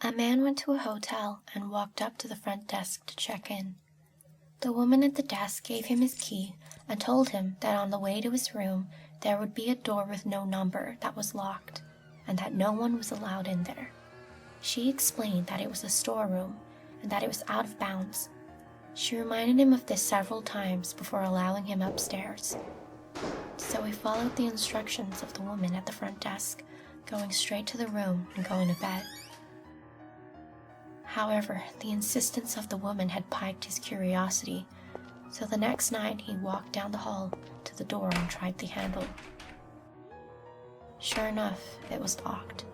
A man went to a hotel and walked up to the front desk to check in. The woman at the desk gave him his key and told him that on the way to his room there would be a door with no number that was locked, and that no one was allowed in there. She explained that it was a storeroom and that it was out of bounds. She reminded him of this several times before allowing him upstairs. So he followed the instructions of the woman at the front desk, going straight to the room and going to bed. However, the insistence of the woman had piqued his curiosity, so the next night he walked down the hall to the door and tried the handle. Sure enough, it was locked.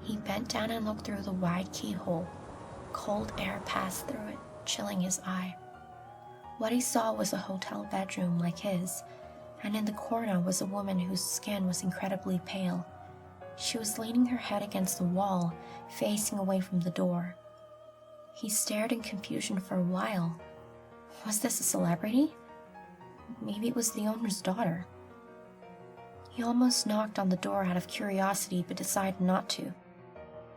He bent down and looked through the wide keyhole. Cold air passed through it, chilling his eye. What he saw was a hotel bedroom like his, and in the corner was a woman whose skin was incredibly pale. She was leaning her head against the wall, facing away from the door. He stared in confusion for a while. Was this a celebrity? Maybe it was the owner's daughter. He almost knocked on the door out of curiosity but decided not to.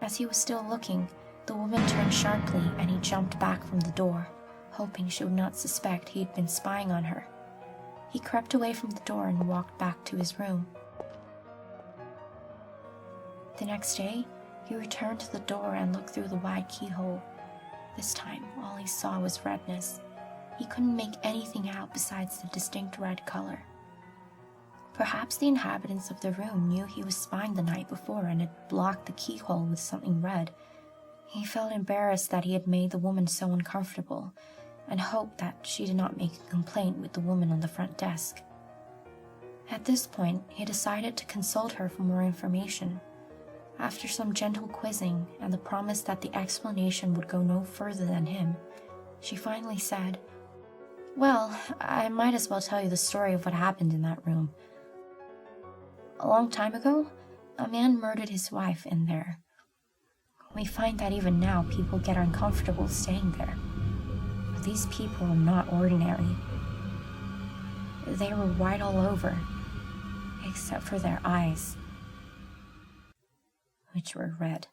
As he was still looking, the woman turned sharply and he jumped back from the door, hoping she would not suspect he had been spying on her. He crept away from the door and walked back to his room. The next day, he returned to the door and looked through the wide keyhole. This time, all he saw was redness. He couldn't make anything out besides the distinct red color. Perhaps the inhabitants of the room knew he was spying the night before and had blocked the keyhole with something red. He felt embarrassed that he had made the woman so uncomfortable, and hoped that she did not make a complaint with the woman on the front desk. At this point, he decided to consult her for more information. After some gentle quizzing and the promise that the explanation would go no further than him, she finally said, "Well, I might as well tell you the story of what happened in that room. A long time ago, a man murdered his wife in there. We find that even now people get uncomfortable staying there. But these people were not ordinary. They were white all over, except for their eyes, which were red."